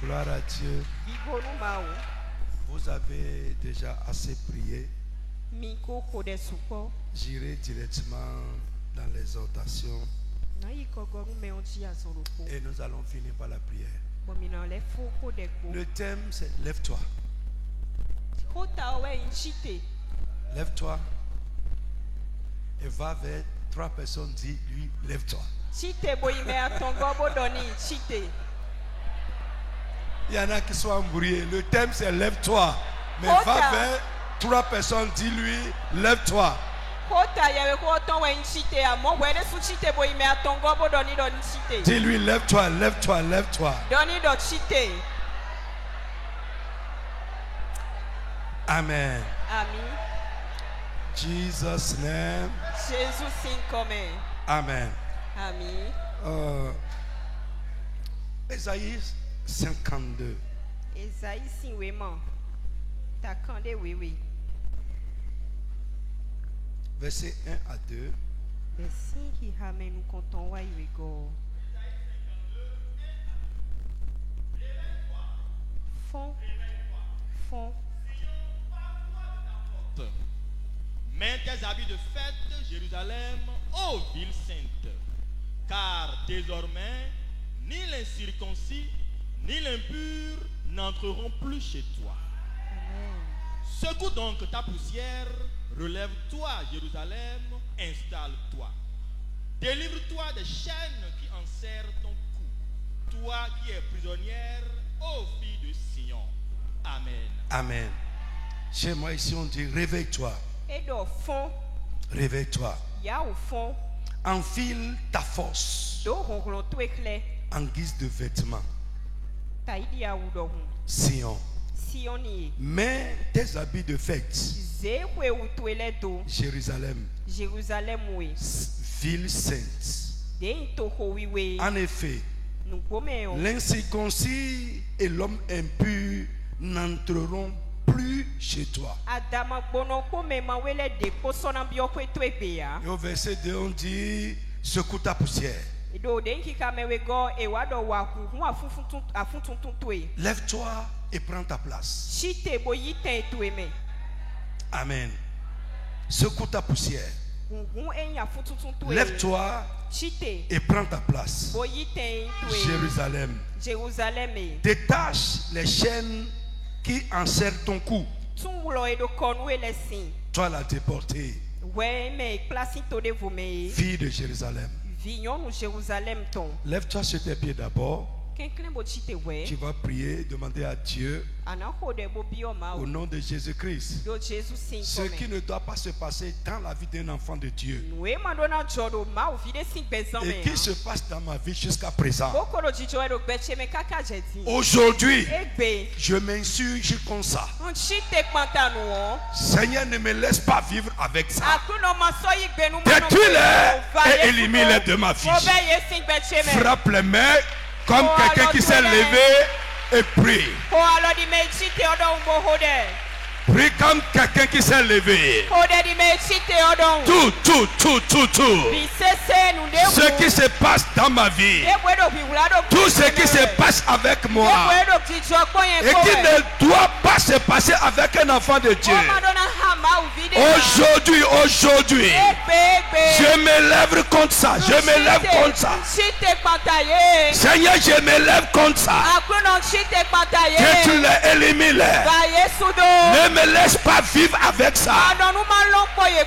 Gloire à Dieu. Vous avez déjà assez prié. J'irai directement dans l'exhortation. Et nous allons finir par la prière. Le thème c'est lève-toi. Lève-toi. Et va vers 3 personnes, dis lui, lève-toi. Il y en a qui sont embrouillés. Le thème c'est lève-toi. Mais va vers 3 personnes, dis lui, lève-toi. Dis lui, lève-toi, lève-toi, lève-toi. Amen. Amen. Jesus' name. Amen. Amen. Ésaïe 52. Ésaïe 52. Takande oui. Verset 1 à 2. Verset qui ramène nous comptons wa yego. Fond. Mets tes habits de fête, Jérusalem, ô ville sainte, car désormais, ni l'incirconcis, ni l'impur n'entreront plus chez toi. Amen. Secoue donc ta poussière, relève-toi, Jérusalem, installe-toi. Délivre-toi des chaînes qui enserrent ton cou, toi qui es prisonnière, ô fille de Sion. Amen. Amen. Chez moi ici on dit réveille-toi. Réveille-toi. Enfile ta force en guise de vêtements. Sion. Mets tes habits de fête. Jérusalem. Ville sainte. En effet, l'incirconcis et l'homme impur n'entreront plus chez toi. Et au verset 2 on dit secoue ta poussière. Lève-toi et prends ta place. Amen. Secoue ta poussière. Lève-toi et prends ta place. Jérusalem. Détache les chaînes qui enserrent ton cou. Toi la déportée. Fille de Jérusalem. Lève-toi sur tes pieds d'abord. Tu vas prier, demander à Dieu au nom de Jésus-Christ ce qui ne doit pas se passer dans la vie d'un enfant de Dieu et qui se passe dans ma vie jusqu'à présent. Aujourd'hui, je m'insurge comme ça. Seigneur, ne me laisse pas vivre avec ça. Détruis-les et élimine-les de ma vie. Frappe les mains comme quelqu'un qui s'est levé et prie. Prie comme quelqu'un qui s'est levé. Tout. Ce qui se passe dans ma vie. Tout ce qui se passe avec moi. Et qui ne doit pas se passer avec un enfant de Dieu. Aujourd'hui, je me lève contre ça. Seigneur, je me lève contre ça. Que tu les élimines. Ne me laisse pas vivre avec ça.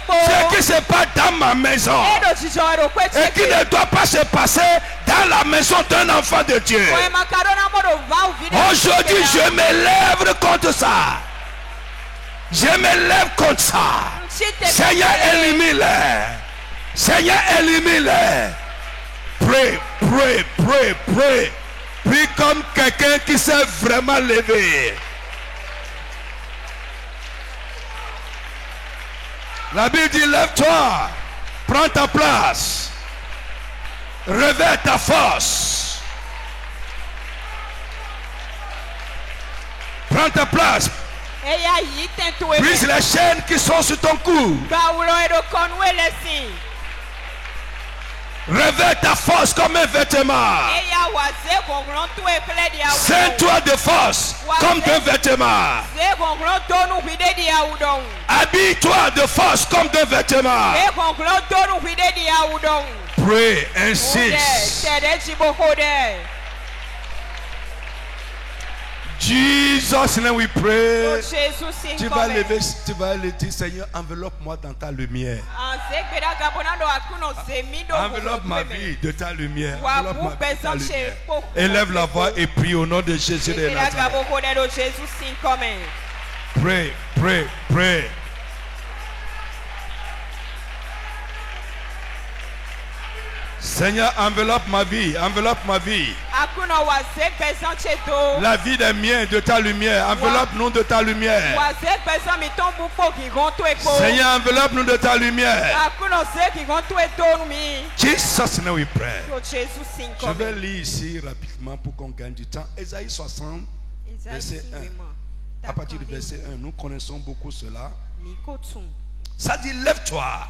Ce qui se passe dans ma maison et qui ne doit pas se passer dans la maison d'un enfant de Dieu. Aujourd'hui, je me lève contre ça. Je me lève contre ça. Seigneur, élimine-les. Seigneur, élimine-les. Prie. Prie comme quelqu'un qui s'est vraiment levé. La Bible dit lève-toi, prends ta place, réveille ta force, prends ta place, brise les chaînes qui sont sur ton cou. Revêt ta force comme un vêtement. Ceins-toi de force comme d'un vêtement. Habille-toi de force comme d'un vêtement. Pray, insiste. Jesus, name we pray. Tu vas lever, tu vas le dire, Seigneur, enveloppe-moi dans ta lumière. Enveloppe ma vie de ta lumière. Enveloppe ma vie de ta lumière. Élève la voix et prie au nom de Jésus de Nazareth. Pray, pray, pray. Seigneur, enveloppe ma vie, enveloppe ma vie. La vie des miens de ta lumière, enveloppe-nous de ta lumière. Seigneur, enveloppe-nous de ta lumière. Jesus, now we pray. Je vais lire ici rapidement pour qu'on gagne du temps. Ésaïe 60, verset 1. À partir du verset 1, nous connaissons beaucoup cela. Ça dit, lève-toi.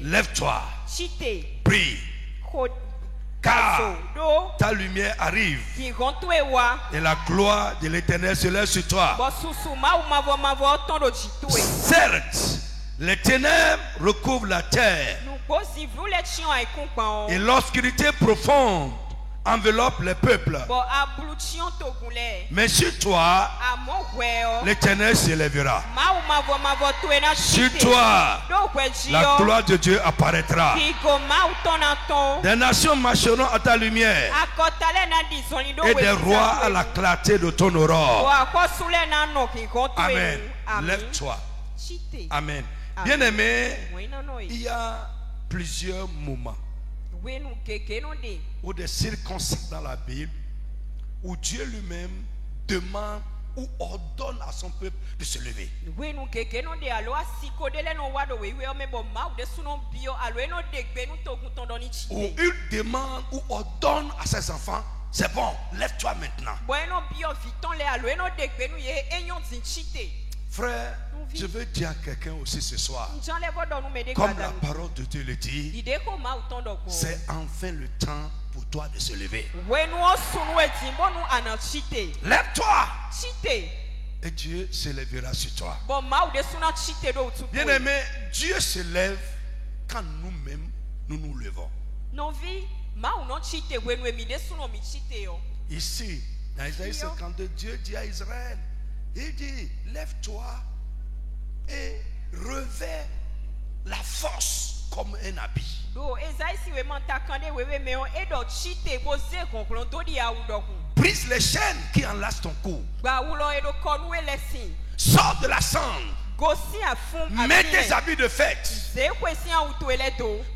Lève-toi. Prie. Car ta lumière arrive. Et la gloire de l'Éternel se lève sur toi. Certes, les ténèbres recouvrent la terre. Et l'obscurité profonde enveloppe les peuples. Mais sur toi, l'Éternel s'élèvera. Sur toi, la gloire de Dieu apparaîtra. Des nations marcheront à ta lumière. Et des rois à la clarté de ton aurore. Amen. Lève-toi. Amen. Bien-aimé, il y a plusieurs moments ou des circonstances dans la Bible où Dieu lui-même demande ou ordonne à son peuple de se lever. Ou il demande ou ordonne à ses enfants, c'est bon, lève-toi maintenant. Frère, je veux dire à quelqu'un aussi ce soir, comme la parole de Dieu le dit, c'est enfin le temps pour toi de se lever. Lève-toi. Et Dieu se lèvera sur toi. Bien-aimé, Dieu se lève quand nous-mêmes nous nous levons. Ici, dans Isaïe 52, Dieu dit à Israël, il dit, lève-toi et revêt la force comme un habit. Brise les chaînes qui enlacent ton cou. Sors de la cendre. Mets tes habits de fête.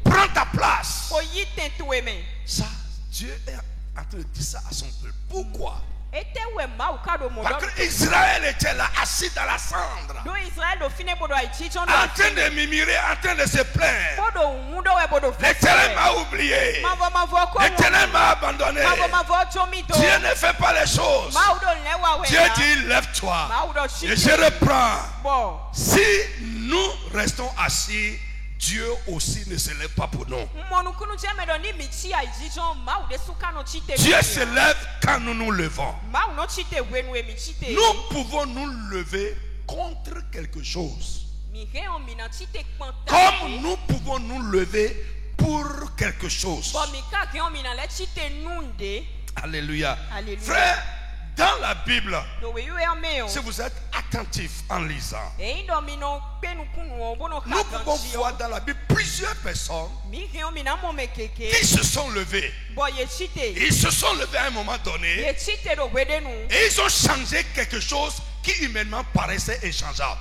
Prends ta place. Ça, Dieu est en train de dire ça à son peuple. Pourquoi? Parce que Israël était là, assis dans la cendre, en train de murmurer, en train de se plaindre. L'Éternel m'a oublié. L'Éternel m'a abandonné. Dieu ne fait pas les choses. Dieu dit, lève-toi. Et je reprends. Si nous restons assis, Dieu aussi ne se lève pas pour nous. Dieu se lève quand nous nous levons. Nous pouvons nous lever contre quelque chose, comme nous pouvons nous lever pour quelque chose. Alléluia. Frère, dans la Bible, si vous êtes attentif en lisant, nous pouvons voir dans la Bible plusieurs personnes qui se sont levées. Ils se sont levés à un moment donné et ils ont changé quelque chose qui humainement paraissait inchangeable.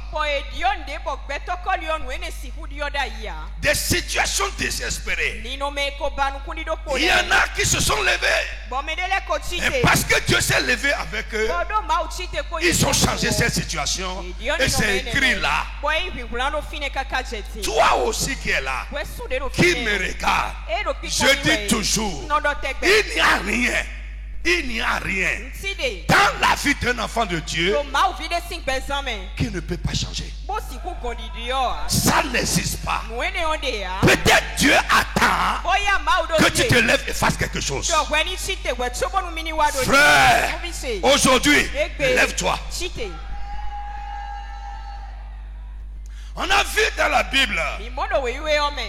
Des situations désespérées. Il y en a qui se sont levés. Et parce que Dieu s'est levé avec eux, ils ont changé cette situation. Et c'est écrit là. Toi aussi qui es là, qui me regarde, je dis toujours, il n'y a rien. Il n'y a rien dans la vie d'un enfant de Dieu qui ne peut pas changer. Ça n'existe pas. Peut-être Dieu attend que tu te lèves et fasses quelque chose. Frère, aujourd'hui, lève-toi. On a vu dans la Bible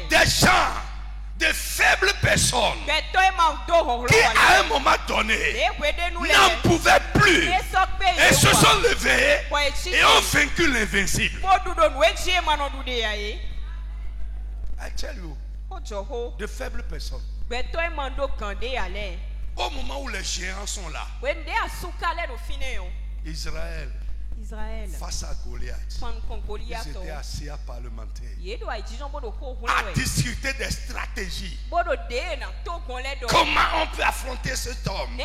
des gens, des faibles personnes qui à un moment donné n'en pouvaient plus et se sont levés et ont vaincu l'invincible. I tell you, de faibles personnes. Au moment où les géants sont là, Israël face à Goliath, ils étaient assis à parlementer, à discuter des stratégies. Comment on peut affronter cet homme?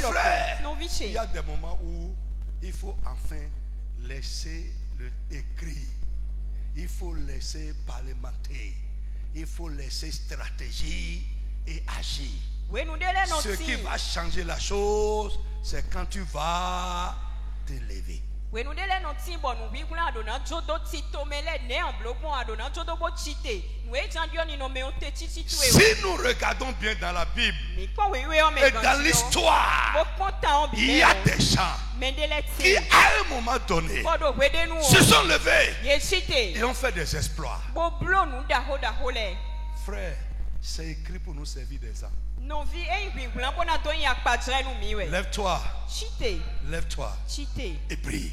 Frère, il y a des moments où il faut enfin laisser écrire. Il faut laisser parlementer. Il faut laisser stratégie et agir. Ce qui va changer la chose, c'est quand tu vas te lever. Si nous regardons bien dans la Bible et dans l'histoire, il y a des gens qui à un moment donné se sont levés et ont fait des exploits. Frère, c'est écrit pour nous servir des âmes. Lève-toi. Lève-toi et prie.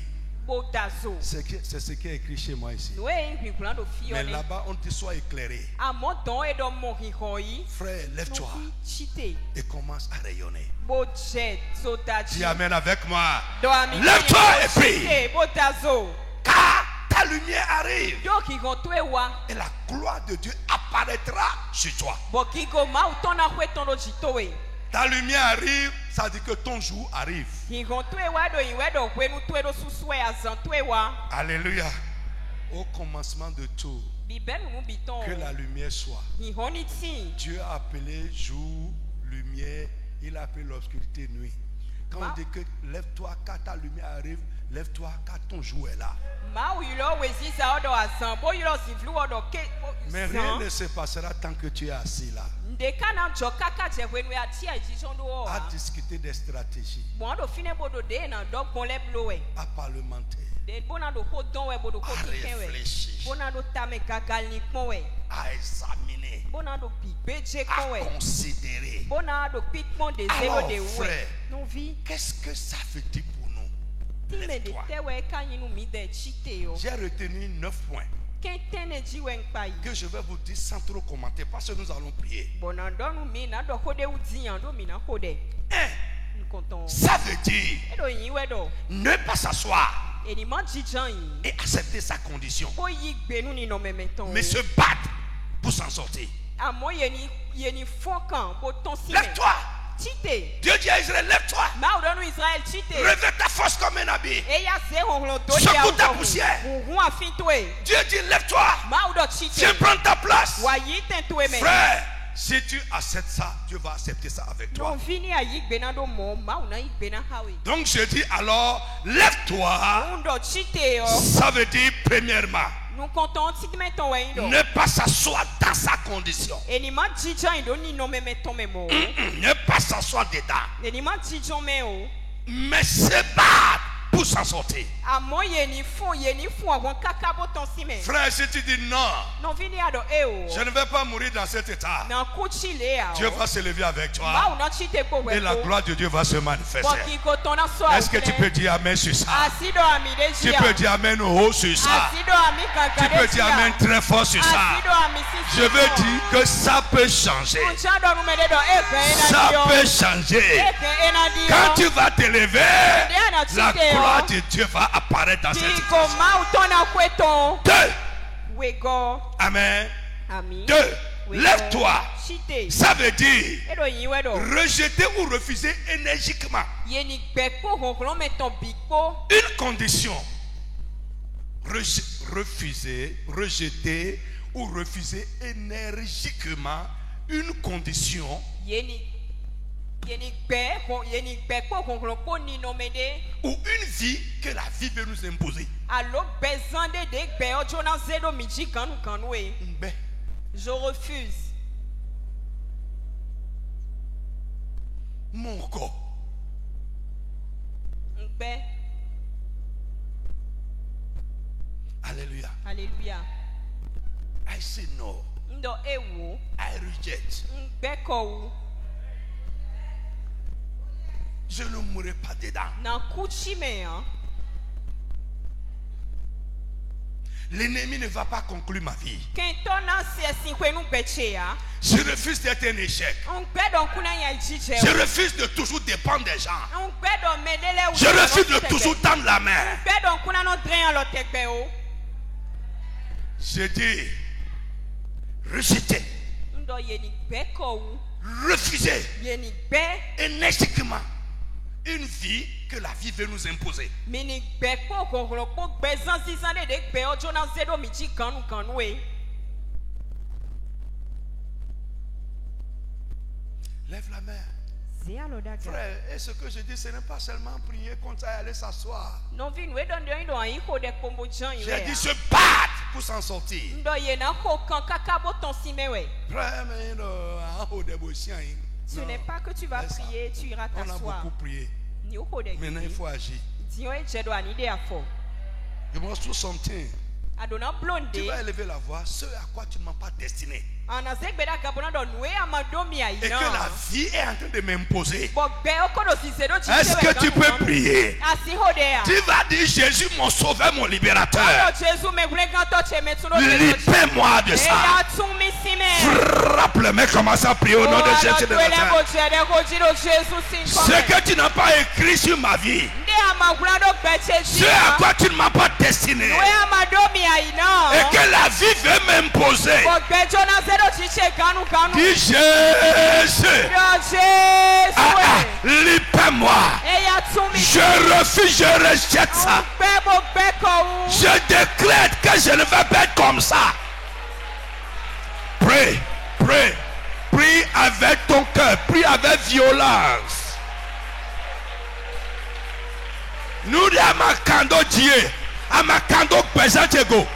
C'est ce qui est écrit chez moi ici. Mais là-bas, on dit sois éclairé. Frère, lève-toi et commence à rayonner. Dis amen avec moi. Lève-toi et prie. Car ta lumière arrive et la gloire de Dieu apparaîtra sur toi. Ta lumière arrive, ça dit que ton jour arrive. Alléluia. Au commencement de tout, que la lumière soit. Dieu a appelé jour, lumière, il a appelé l'obscurité nuit. Quand on dit que lève-toi car ta lumière arrive, lève-toi car ton jour est là. Mais rien ne se passera tant que tu es assis là. À discuter des stratégies, à parlementer, à réfléchir, à examiner, à considérer. Alors frère, qu'est-ce que ça veut dire pour nous? Lève-toi. J'ai retenu 9 points que je vais vous dire sans trop commenter parce que nous allons prier. Ça veut dire ne pas s'asseoir et accepter sa condition, mais se battre pour s'en sortir. Lève-toi. Dieu dit à Israël, lève-toi. Revêt ta force comme un habit. Secoue ta poussière. Dieu dit, lève-toi. Viens prendre ta place. Frère, si tu acceptes ça, Dieu va accepter ça avec toi. Donc je dis alors, lève-toi. Ça veut dire premièrement, ne pas s'asseoir dans sa condition. Ne pas s'asseoir dedans. Mais se battre pour s'en sortir. Frère, si tu dis non, je ne vais pas mourir dans cet état, Dieu va se lever avec toi et la gloire de Dieu va se manifester. Est-ce que tu peux dire amen sur ça? Tu peux dire amen haut sur ça. Tu peux dire amen très fort sur ça. Je veux dire que ça peut changer. Ça peut changer. Quand tu vas te lever, la gloire de Dieu va apparaître dans cette situation. 2. Amen. 2. Lève-toi. Ça veut dire rejeter ou refuser énergiquement une condition. Rejeter ou refuser énergiquement une condition Ou une vie que la vie veut nous imposer. Je refuse. Mon corps. Alléluia. Alléluia. I say no. I reject. Je ne mourrai pas dedans. L'ennemi ne va pas conclure ma vie. Je refuse d'être un échec. Je refuse de toujours dépendre des gens. Je refuse de toujours tendre la main. Je dis rejeter. Refuser énergiquement une vie que la vie veut nous imposer. Lève la main. Frère, et ce que je dis, ce n'est pas seulement prier contre ça et aller s'asseoir. J'ai dit se battre pour s'en sortir. Ce n'est pas que tu vas prier, tu iras t'asseoir. On a beaucoup prié. Maintenant, il faut agir. You must do something. Tu vas élever la voix, ce à quoi tu ne m'as pas destiné. Et que la vie est en train de m'imposer. Est-ce que tu peux prier? Tu vas dire Jésus mon sauveur, mon libérateur. Libère-moi de ça. Frappe le mec, commence à prier au nom de Jésus de Nazareth. Ce que tu n'as pas écrit sur ma vie, ce à quoi tu ne m'as pas destiné, et que la vie veut m'imposer. Dis Jésus, libère-moi. Je refuse, je rejette ça. Je décrète que je ne vais pas être comme ça. Prie, prie, prie avec ton cœur, prie avec violence. Nous amakando Dieu, amakando pesantego.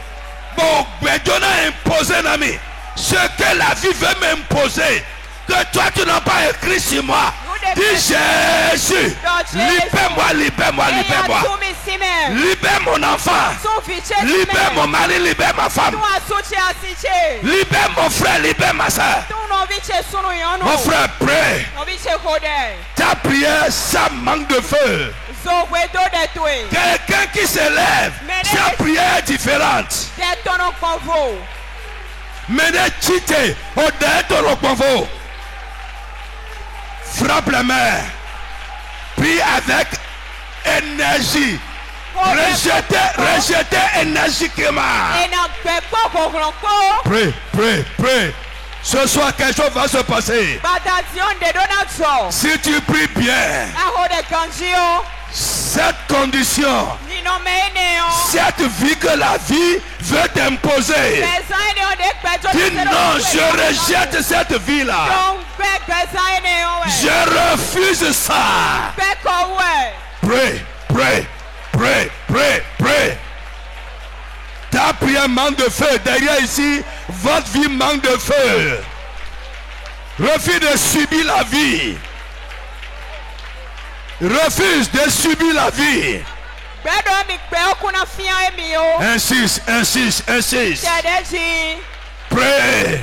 Bon, Bédona imposé nami. Ce que la vie veut m'imposer, que toi tu n'as pas écrit sur moi. Dis Jésus, libère-moi, libère-moi, libère-moi. Libère mon enfant. Libère mon mari, libère ma femme. Libère mon frère, libère ma soeur. Mon frère, prie. Ta prière, ça manque de feu. Quelqu'un qui se lève, sa prière est différente. Menez chité au détour au frappe la main. Prie avec énergie. Rejetez énergiquement. Prie, prie, prie. Ce soir quelque chose va se passer. Si tu pries bien, cette condition, cette vie que la vie veut t'imposer, dis non, je rejette cette vie-là. Je refuse ça. Prie, prie, prie, prie, prie. Ta prière manque de feu. Derrière ici, votre vie manque de feu. Refuse de subir la vie. Refuse de subir la vie. Insiste, insiste, insiste. Prie.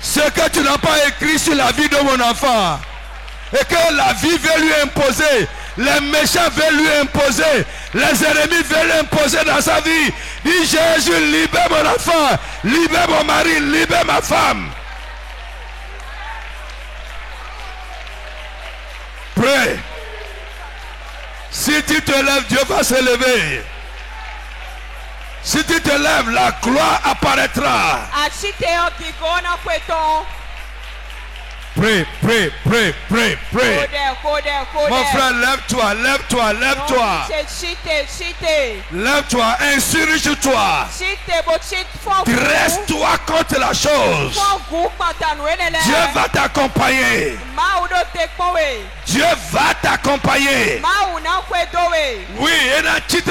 Ce que tu n'as pas écrit sur la vie de mon enfant, et que la vie veut lui imposer, les méchants veulent lui imposer, les ennemis veulent l'imposer dans sa vie. Dis Jésus, libère mon enfant, libère mon mari, libère ma femme. Prie. Si tu te lèves, Dieu va se lever. Si tu te lèves, la gloire apparaîtra. Pray. Mon frère, lève-toi. Lève-toi, insurge-toi. Dresse-toi contre la chose. Dieu va t'accompagner. Dieu va t'accompagner. Oui, si tu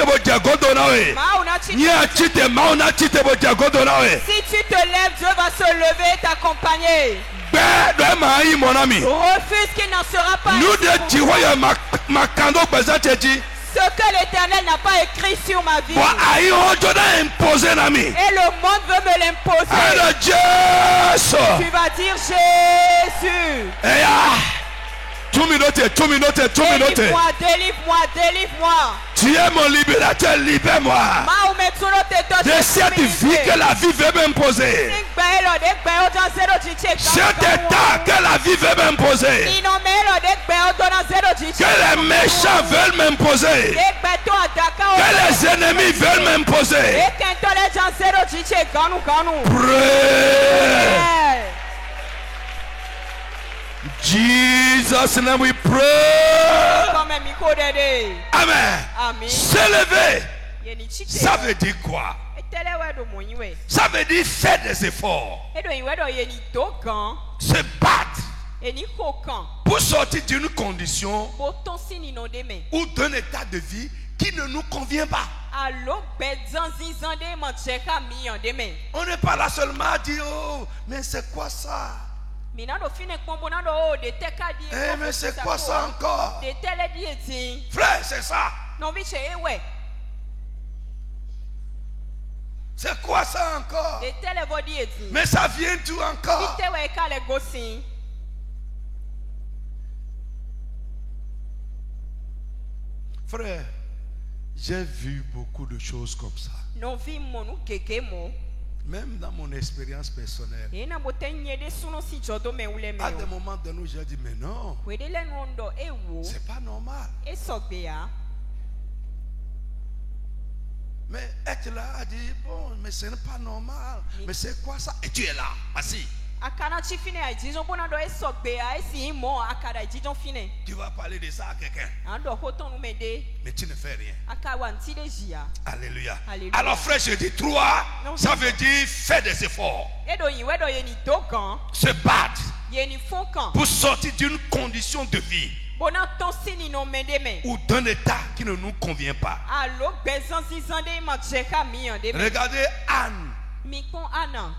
te lèves, Dieu va se lever et t'accompagner. Mon ami, refuse qu'il n'en sera pas. Nous de ce que l'Éternel n'a pas écrit sur ma vie. Et le monde veut me l'imposer. Tu vas dire Jésus. Délivre-moi. Tu es mon libérateur, libère-moi de cette vie que la vie veut m'imposer. Cet état que la vie veut m'imposer. Que les méchants veulent m'imposer. Que les ennemis veulent m'imposer. Pray. Jesus name we pray. Amen. Se lever. Ça veut dire quoi? Ça veut dire faire des efforts. Se battre. Pour sortir d'une condition ou d'un état de vie qui ne nous convient pas. On n'est pas là seulement à dire oh, mais c'est quoi ça? Mais c'est quoi ça encore? Frère, c'est ça. C'est quoi ça encore? Mais ça vient d'où encore? Frère, j'ai vu beaucoup de choses comme ça. Même dans mon expérience personnelle. À des moments de nous, j'ai dit, mais non. C'est pas normal. Mais être là a dit, bon, mais ce n'est pas normal. Mais c'est quoi ça? Et tu es là, assis. Tu vas parler de ça à quelqu'un. Mais tu ne fais rien. Alléluia. Alors frère, je dis 3, ça veut dire faire des efforts. Se battre pour sortir d'une condition de vie ou d'un état qui ne nous convient pas. Regardez Anne.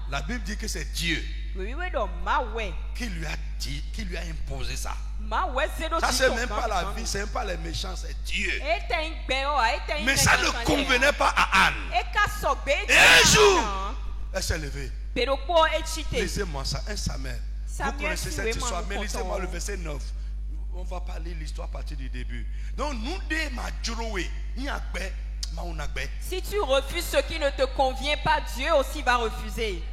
La Bible dit que c'est Dieu qui lui a dit, qui lui a imposé ça. Ça c'est même pas la vie, c'est même pas les méchants, c'est Dieu. Mais ça ne convenait pas à Anne. Et un jour, elle s'est levée. Lisez-moi ça, 1 Samuel. Vous connaissez cette histoire, mais lisez-moi le verset 9. On va parler l'histoire à partir du début. Donc nous deux majoué, si tu refuses ce qui ne te convient pas, Dieu aussi va refuser.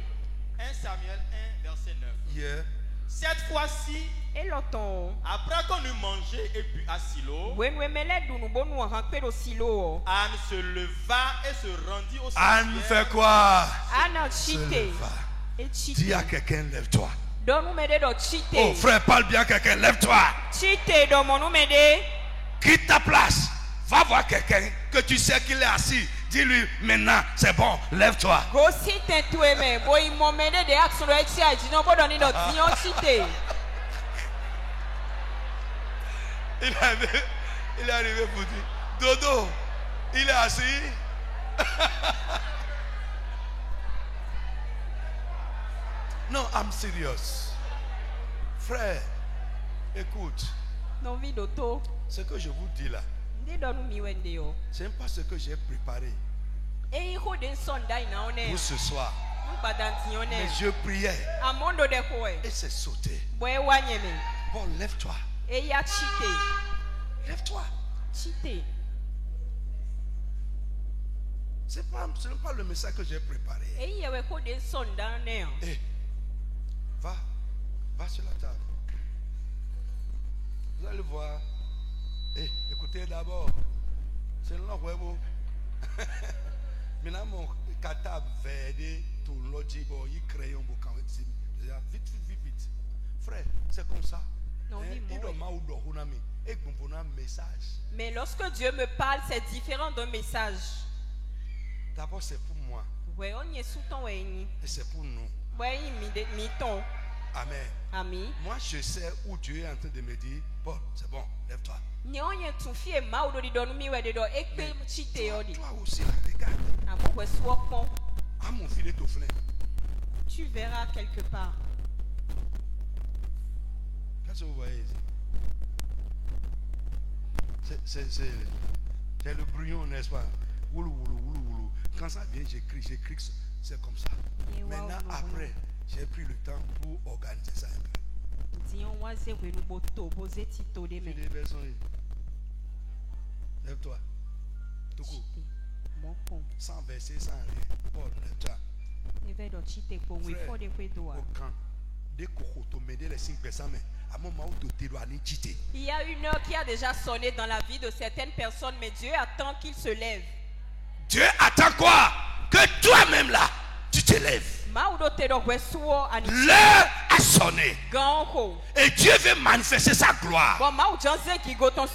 1 Samuel 1 verset 9. Yeah. Cette fois-ci, après qu'on eut mangé et bu à Silo, Anne se leva et se rendit au cimetière. Anne fait quoi? Anne se leva. Dis à quelqu'un, lève-toi. Oh frère, parle bien à quelqu'un, lève-toi. Quitte ta place. Va voir quelqu'un que tu sais qu'il est assis. Dis-lui maintenant, c'est bon, lève-toi. Il est arrivé pour dire, Dodo, il est assis. Non, I'm serious. Frère, écoute. Ce que je vous dis là, ce n'est pas ce que j'ai préparé pour ce soir. Mais je priais et c'est sauté. Bon, lève-toi. Lève-toi. Ce n'est pas le message que j'ai préparé. Va sur la table. Vous allez voir. Écoutez d'abord. C'est le nom où maintenant mon catable verde tout l'autre il crée un boucan. Vite. Frère, c'est comme ça. Mais lorsque Dieu me parle, c'est différent d'un message. D'abord, c'est pour moi. Et c'est pour nous. Amen. Amen. Moi, je sais où Dieu est en train de me dire, Paul, c'est bon, lève-toi. Toi aussi, là, regarde. À mon filet au flin. Tu verras quelque part. Qu'est-ce que vous voyez ici? C'est le brouillon, n'est-ce pas? Quand ça vient, j'écris, c'est comme ça. Maintenant, après, j'ai pris le temps pour organiser ça un peu. Lève-toi. Tout court. Sans verser, sans rien. Paul, lève-toi. Frère, au camp, dès qu'on te met les 5 personnes, à un moment où tu dois aller cheater. Il y a une heure qui a déjà sonné dans la vie de certaines personnes, mais Dieu attend qu'ils se lèvent. Dieu attend quoi? Que toi-même là, tu te lèves. L'heure a sonné. Et Dieu veut manifester sa gloire.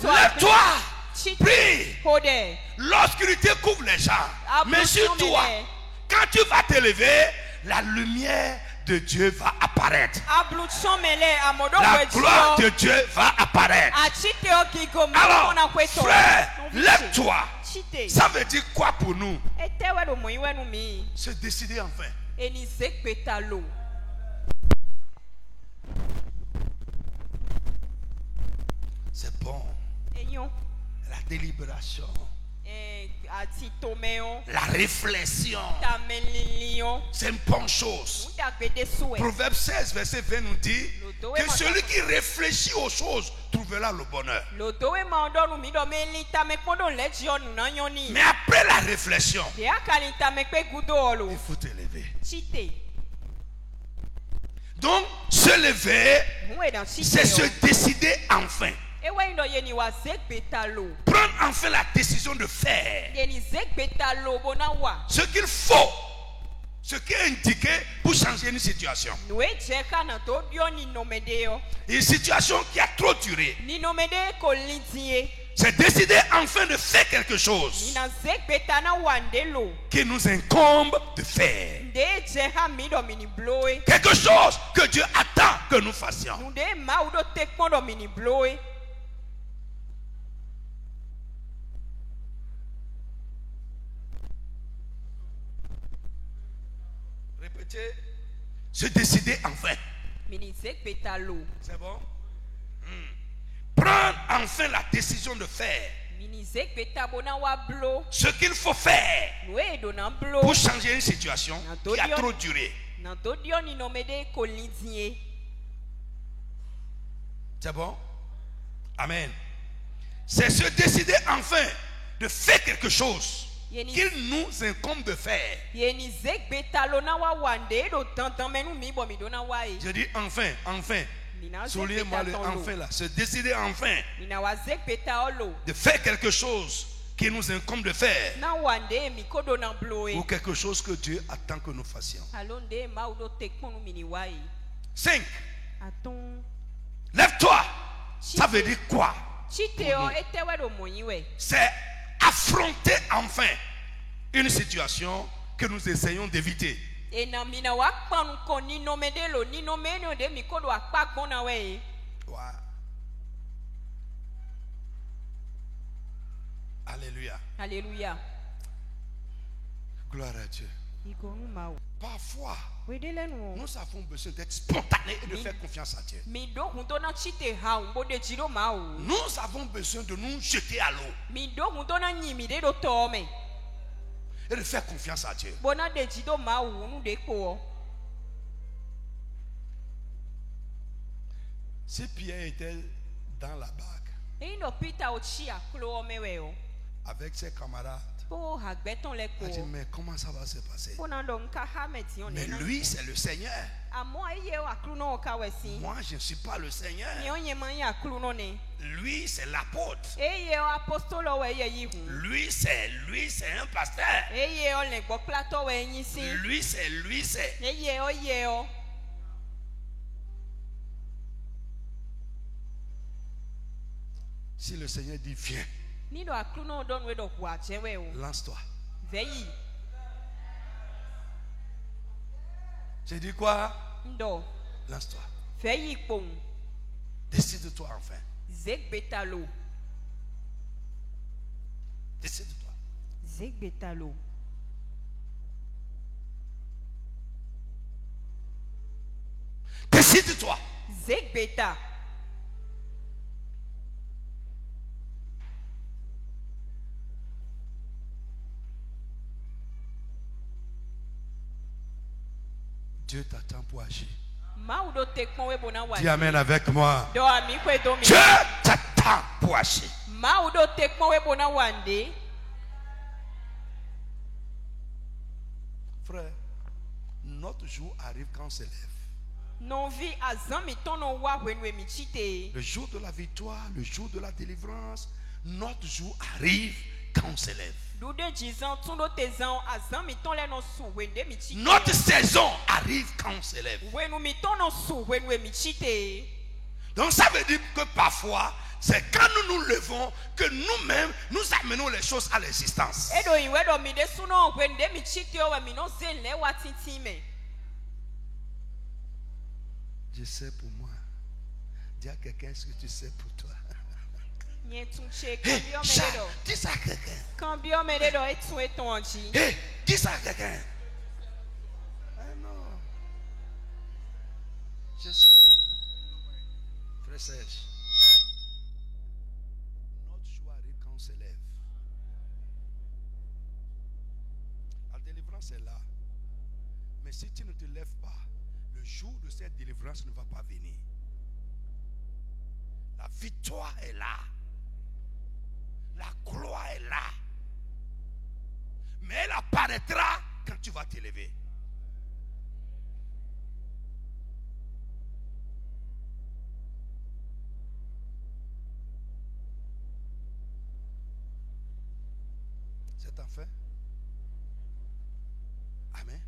Lève-toi. Prie. L'obscurité couvre les gens. Mais sur toi, quand tu vas te lever, la lumière de Dieu va apparaître. La gloire de Dieu va apparaître. Alors, frère, lève-toi. Ça veut dire quoi pour nous? Se décider enfin. C'est bon. La délibération. La réflexion. C'est une bonne chose. Proverbe 16, verset 20 nous dit que celui qui réfléchit aux choses trouvera le bonheur. Mais après la réflexion, il faut te lever. Donc, se lever, c'est se décider enfin. Prendre enfin la décision de faire ce qu'il faut, ce qui est indiqué pour changer une situation. Une situation qui a trop duré. C'est décider enfin de faire quelque chose qui nous incombe de faire. Quelque chose que Dieu attend que nous fassions. Répétez. Se décider enfin. C'est bon? Prendre enfin la décision de faire ce qu'il faut faire pour changer une situation qui a trop duré. C'est bon? Amen. C'est se décider enfin de faire quelque chose qu'il nous incombe de faire. Je dis enfin, enfin. Soulignez-moi le enfin là. Se décider enfin de faire quelque chose qui nous incombe de faire, ou quelque chose que Dieu attend que nous fassions. 5. Lève-toi. Ça veut dire quoi? C'est affronter enfin une situation que nous essayons d'éviter. Alléluia. Alléluia. Gloire à Dieu. Parfois, nous avons besoin d'être spontanés et de faire confiance à Dieu. Nous avons besoin de nous jeter à l'eau et de faire confiance à Dieu. Si Pierre était dans la barque avec ses camarades, il dit, mais comment ça va se passer? Mais lui, c'est le Seigneur. Moi, je ne suis pas le Seigneur. Lui, c'est l'apôtre. Lui, c'est un pasteur. Lui, c'est. Si le Seigneur dit viens, lance-toi. J'ai dit quoi? Lance-toi. Décide-toi enfin. Décide-toi. Décide-toi. Dieu t'attend pour agir. Dis amen avec moi. Dieu t'attend pour agir. Frère, notre jour arrive quand on se lève. Le jour de la victoire, le jour de la délivrance, notre jour arrive quand on se lève. Notre saison arrive quand on se lève. Donc ça veut dire que parfois, c'est quand nous nous levons que nous-mêmes nous amenons les choses à l'existence. Je sais pour moi. Dis à quelqu'un ce que tu sais pour toi. Hey, dis ça à quelqu'un. Hey, dis ça à quelqu'un. Ah non. Je sais. Frère Serge. Notre jour arrive quand on se lève. La délivrance est là. Mais si tu ne te lèves pas, le jour de cette délivrance ne va pas venir. La victoire est là. La gloire est là. Mais elle apparaîtra quand tu vas t'élever. C'est en fait. Amen.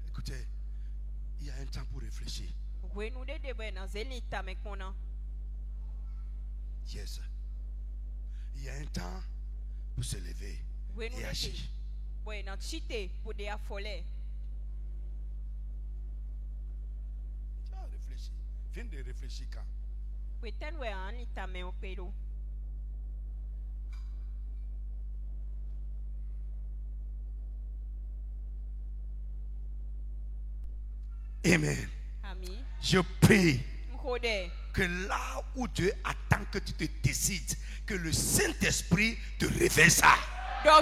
Écoutez, il y a un temps pour réfléchir. Yes. Il y a un temps pour se lever et agir. Tu as réfléchi. Viens de réfléchir quand? Amen. Je prie que là où Dieu attend que tu te décides, que le Saint-Esprit te révèle ça. Là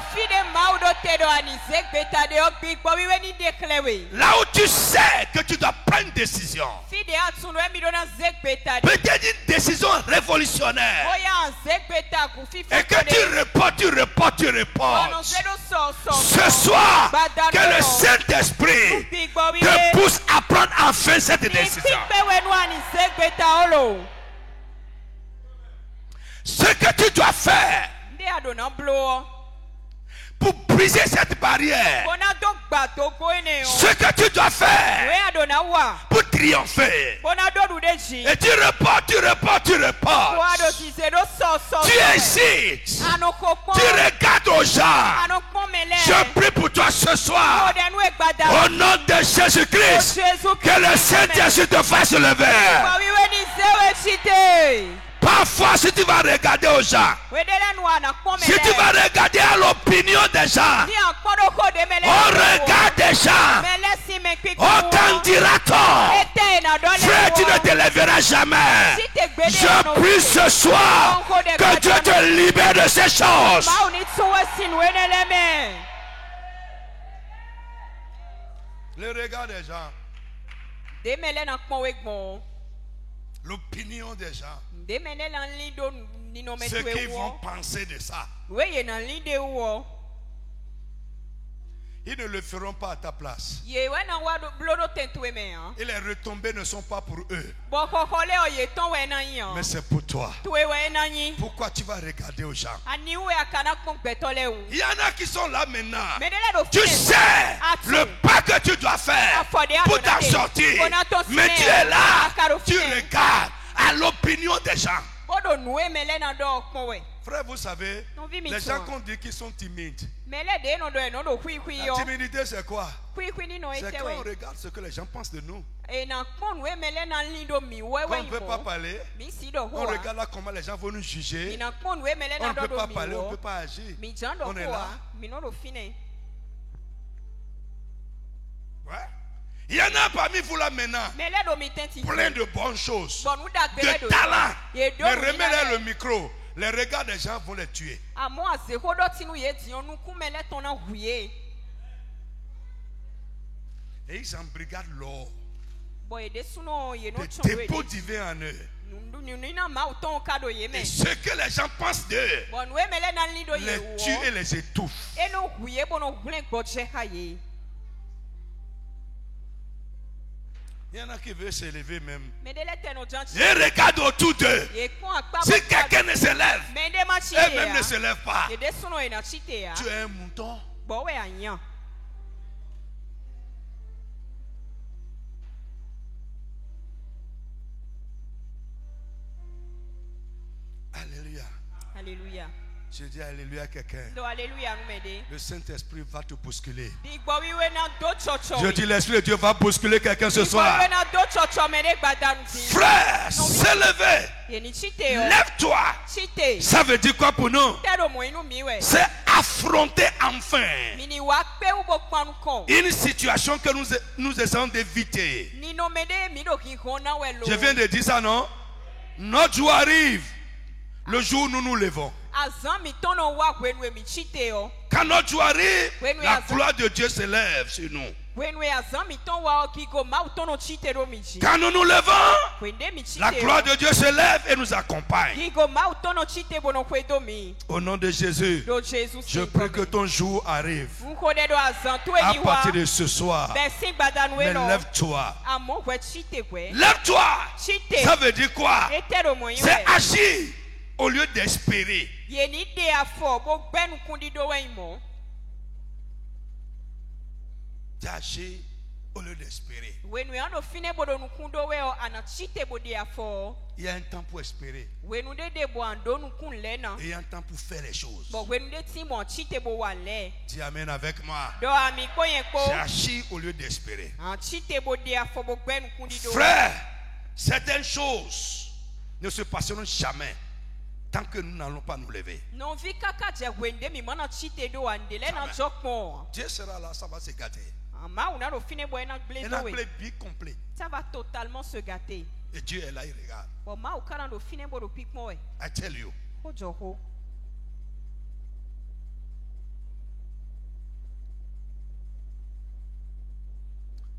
où tu sais que tu dois prendre une décision, peut-être une décision révolutionnaire, et que tu reportes. Ce soir, que le Saint-Esprit te pousse à prendre enfin cette décision. Ce que tu dois faire pour briser cette barrière, ce que tu dois faire pour triompher, et tu reportes, tu hésites, tu regardes aux gens. Je prie pour toi ce soir, au nom de Jésus-Christ, que le Saint-Esprit te fasse lever. Parfois, si tu vas regarder aux gens, si tu vas regarder à l'opinion des gens, on regarde des gens, on t'en dira-t-on. Frère, tu ne te lèveras jamais. Je prie ce soir que Dieu te libère de ces choses. Le regard des gens, l'opinion des gens, ce qu'ils vont penser de ça. Ils ne le feront pas à ta place. Et les retombées ne sont pas pour eux. Mais c'est pour toi. Pourquoi tu vas regarder aux gens? Il y en a qui sont là maintenant. Tu sais le pas que tu dois faire pour t'en sortir. Mais tu es là. Tu regardes à l'opinion des gens. Frère, vous savez, les gens qu'on dit qu'ils sont timides. La timidité, c'est quoi? C'est quand on regarde ce que les gens pensent de nous. Quand on ne peut pas parler, on regarde là comment les gens vont nous juger. On ne peut pas parler, on ne peut pas agir. On est là. Ouais. Il y en a parmi vous là maintenant, plein de bonnes choses, de talent. Mais remets-leur le micro. Les regards des gens vont les tuer. Et ils embrigadent l'or. Des dépôts divins en eux. Et ce que les gens pensent d'eux les tue et les étouffe. Il y en a qui veulent s'élever même. Et regarde autour d'eux. Si quelqu'un ne s'élève, eux-mêmes ne se lèvent pas. Tu es un mouton. Alléluia. Alléluia. Je dis alléluia à quelqu'un. Le Saint-Esprit va te bousculer. Je dis l'Esprit de Dieu va bousculer quelqu'un ce soir. Frère, s'élever. Lève-toi. Ça veut dire quoi pour nous? C'est affronter enfin une situation que nous essayons d'éviter. Je viens de dire ça, non? Notre jour arrive. Le jour où nous nous levons. Quand notre jour arrive, la gloire de Dieu s'élève sur nous. Quand nous nous levons, la gloire de Dieu se lève et nous accompagne. Au nom de Jésus, je prie que ton jour arrive. À partir de ce soir, mais lève-toi. Lève-toi. Ça veut dire quoi? C'est agir au lieu d'espérer. D'agir au lieu d'espérer. Il y a un temps pour espérer. Et il y a un temps pour faire les choses. Dis amen avec moi. J'agis au lieu d'espérer. Frère, certaines choses ne se passeront jamais tant que nous n'allons pas nous lever. Dieu sera là, ça va se gâter. Un appel bien complet. Ça va totalement se gâter. Et Dieu est là, il regarde. I tell you.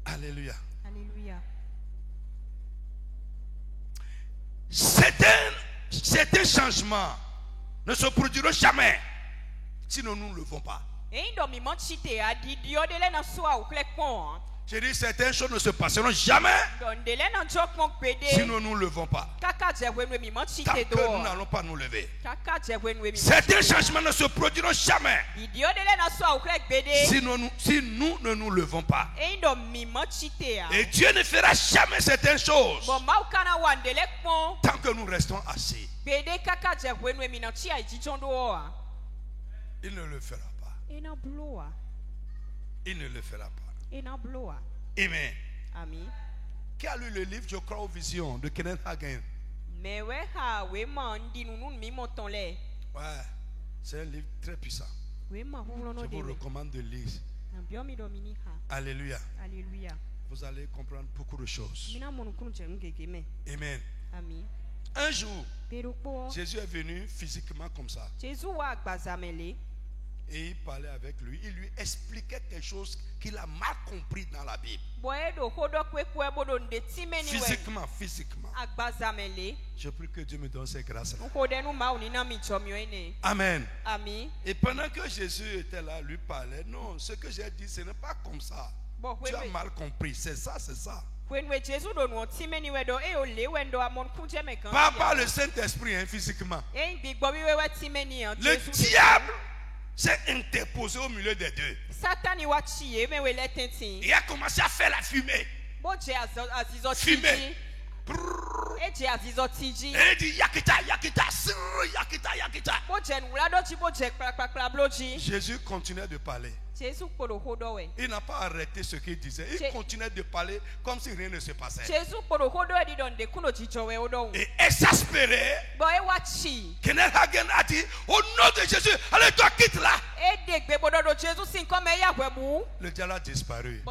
Alléluia. Alléluia. Certains changements ne se produiront jamais si nous ne nous levons pas. J'ai dit certaines choses ne se passeront jamais si nous ne nous levons pas. Tant que nous n'allons pas nous lever. Certains changements ne se produiront jamais si nous ne nous levons pas. Et Dieu ne fera jamais certaines choses tant que nous restons assis. Il ne le fera pas. Il ne le fera pas. Amen. Amen. Qui a lu le livre, je crois, aux visions de Kenneth Hagin? Ouais, c'est un livre très puissant. Je vous recommande de lire. Alléluia. Alléluia. Vous allez comprendre beaucoup de choses. Amen. Amen. Un jour, Jésus est venu physiquement comme ça. Et il parlait avec lui. Il lui expliquait quelque chose qu'il a mal compris dans la Bible. Physiquement. Je prie que Dieu me donne ces grâces-là. Amen. Et pendant que Jésus était là, lui parlait. Non, ce que j'ai dit, ce n'est pas comme ça. Tu as mal compris. C'est ça, c'est ça. Pas par le Saint-Esprit, hein, physiquement. Le diable s'est interposé au milieu des deux. Il a commencé à faire la fumée. Fumée. Et il dit Yakita, Yakita, Yakita, Yakita. Jésus continuait de parler. Il n'a pas arrêté ce qu'il disait. Il continuait de parler comme si rien ne se passait. Et exaspéré, Kenneth Hagin a dit au nom de Jésus, allez toi quitte là. Le diable a disparu.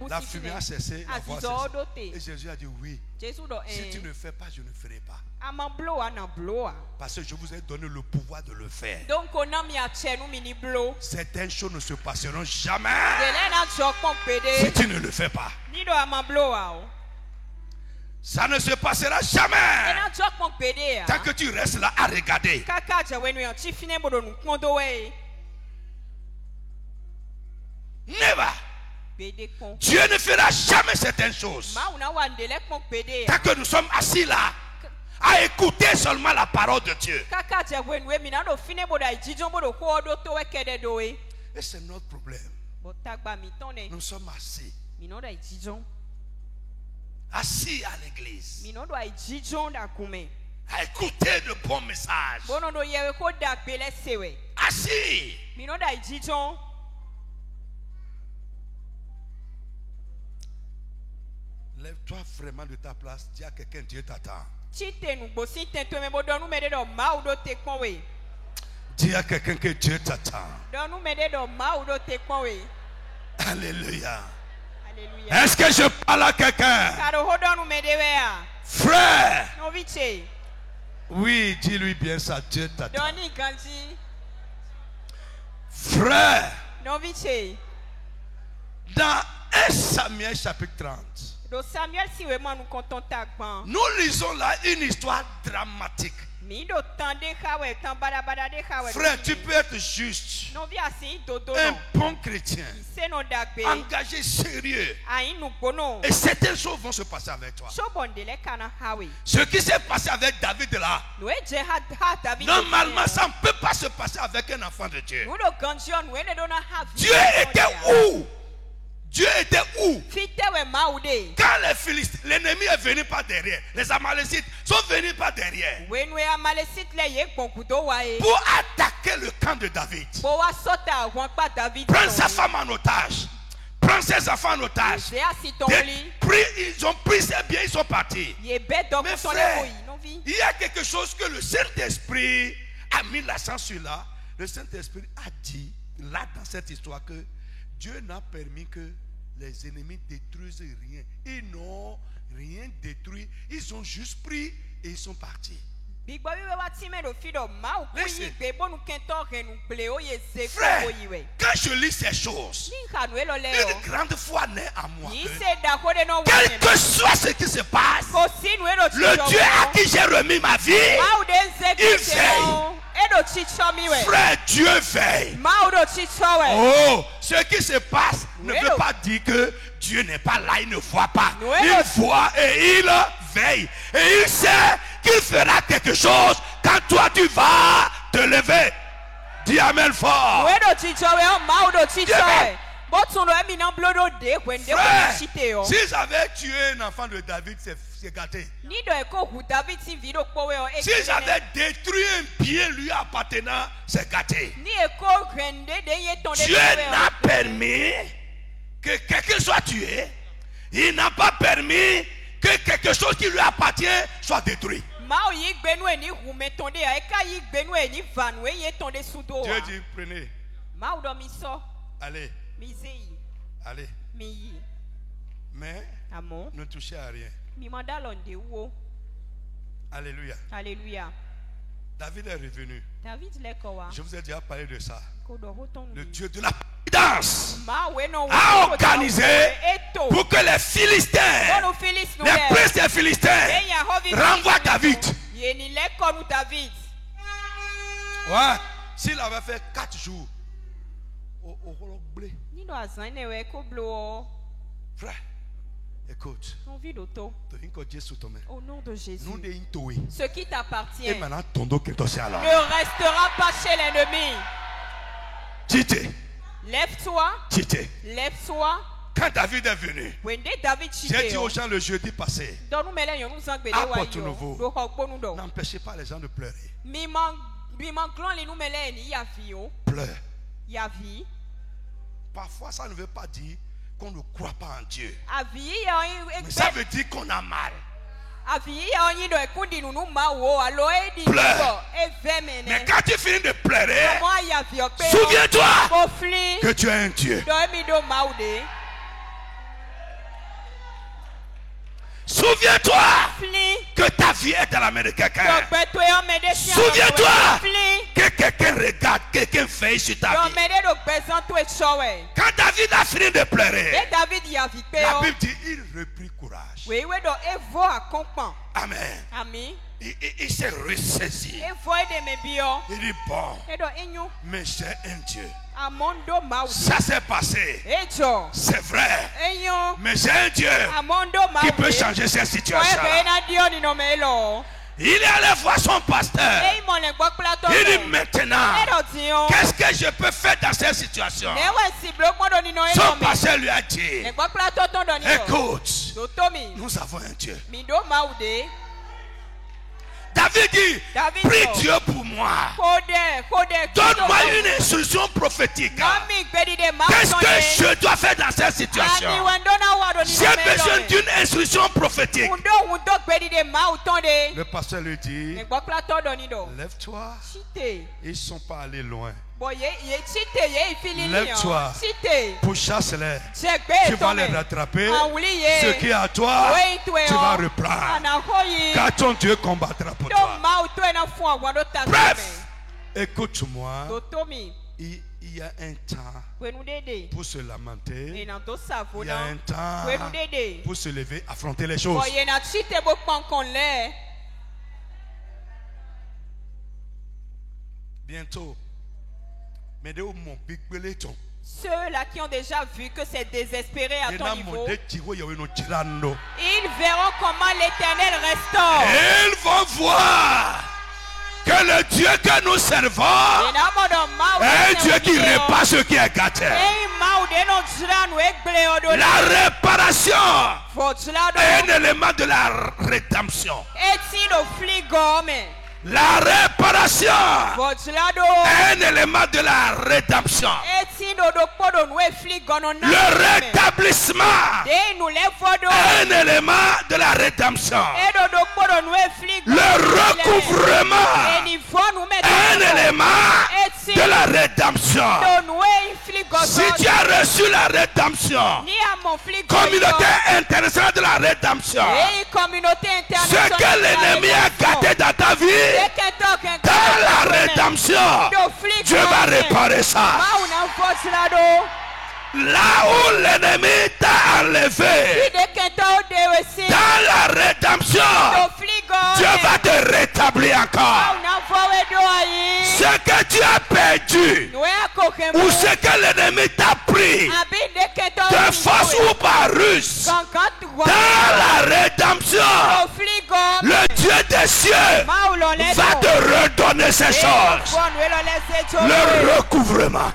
La fumée a cessé, la voix a cessé. Et Jésus a dit oui. Si tu ne fais pas, je ne ferai pas. Parce que je vous ai donné le pouvoir de le faire. Certaines choses ne se passeront jamais si tu ne le fais pas. Ça ne se passera jamais tant que tu restes là à regarder. Never. Dieu ne fera jamais certaines choses tant que nous sommes assis là à écouter seulement la parole de Dieu. Et c'est notre problème. Nous sommes assis. Assis à l'église. À écouter de bons messages. Assis. Lève-toi vraiment de ta place. Dis à quelqu'un, Dieu t'attend. Dis à quelqu'un que Dieu t'attend. Alléluia. Est-ce que je parle à quelqu'un? Frère. Oui, dis-lui bien ça. Dieu t'attend. Frère. Dans 1 Samuel chapitre 30. Nous lisons là une histoire dramatique. Frère, tu peux être juste, un bon chrétien, engagé, sérieux, et certaines choses vont se passer avec toi. Ce qui s'est passé avec David là, normalement ça ne peut pas se passer avec un enfant de Dieu. Dieu était où? Dieu était où? Quand les Philistins, l'ennemi est venu par derrière, les Amalécites sont venus par derrière pour attaquer le camp de David. Prendre sa femme en otage, prendre ses enfants en otage. Ils ont pris ses biens, ils sont partis. Mais frère, il y a quelque chose que le Saint-Esprit a mis l'accent sur là. Le Saint-Esprit a dit là dans cette histoire que Dieu n'a permis que les ennemis détruisent rien. Ils n'ont rien détruit. Ils ont juste pris et ils sont partis. Frère, quand je lis ces choses, une grande foi naît en moi. Quel que soit ce qui se passe, le Dieu à qui j'ai remis ma vie, il veille. Frère, Dieu veille. Oh, ce qui se passe ne veut pas dire que Dieu n'est pas là, il ne voit pas. Il voit et il veille. Et il sait qu'il fera quelque chose quand toi tu vas te lever. Dis Amen fort. Frère, si j'avais tué un enfant de David, c'est gâté. Si j'avais détruit un bien lui appartenant, c'est gâté. Dieu n'a permis que quelqu'un soit tué. Il n'a pas permis que quelque chose qui lui appartient soit détruit. Dieu dit prenez. Allez. Allez. Mais ne touchez à rien. Alléluia. Alléluia. David est revenu. Je vous ai déjà parlé de ça. Le Dieu de la providence a organisé pour que les Philistins, les princes des Philistins, renvoient David. Ouais, s'il avait fait 4 jours au blé. Frère, écoute. Au nom de Jésus, ce qui t'appartient ne restera pas chez l'ennemi. Lève-toi. Lève-toi. Quand David est venu, j'ai dit aux gens le jeudi passé, apporte nouveau, n'empêchez pas les gens de pleurer. Pleure. Parfois ça ne veut pas dire qu'on ne croit pas en Dieu, mais ça veut dire qu'on a mal. Pleure. Mais quand tu finis de pleurer, souviens-toi que tu es un Dieu. Souviens-toi que ta vie est dans la main de quelqu'un. Souviens-toi que quelqu'un regarde, quelqu'un veille sur ta vie. Quand David a fini de pleurer, la Bible dit il reprit courage. Amen. Il s'est ressaisi. Il dit bon, mais j'ai un Dieu. Ça s'est passé. C'est vrai. Mais j'ai un Dieu qui peut changer cette situation. Il est allé voir son pasteur. Il dit maintenant, qu'est-ce que je peux faire dans cette situation? Son pasteur lui a dit, écoute, nous avons un Dieu. David dit, prie Dieu pour moi. Donne-moi une instruction prophétique. Qu'est-ce que je dois faire dans cette situation? J'ai besoin d'une instruction prophétique. Le pasteur lui dit, lève-toi. Ils ne sont pas allés loin. Lève-toi pour chasser-les. Tu vas les rattraper. Ce qui est à toi, tu vas reprendre. Car ton Dieu combattra pour toi. Bref, écoute-moi. Il y a un temps pour se lamenter. Il y a un temps pour se lever, affronter les choses. Bientôt. Ceux-là qui ont déjà vu que c'est désespéré à ton niveau, ils verront comment l'Éternel restaure. Ils vont voir que le Dieu que nous servons est un Dieu qui répare ce qui est gâté. La réparation est un élément de la rédemption. La réparation est un élément de la rédemption. Le rétablissement est un élément de la rédemption. Le recouvrement est un élément de la rédemption. Si tu as reçu la rédemption, communauté internationale de la rédemption, ce que l'ennemi a gâté dans ta vie, dans la rédemption, Dieu va réparer ça. Là où l'ennemi t'a enlevé, dans la rédemption, Dieu va te rétablir encore. Ce que tu as perdu, ou ce que l'ennemi t'a pris, de force ou par ruse, dans la rédemption, le Dieu des cieux va te redonner ces choses. Le recouvrement.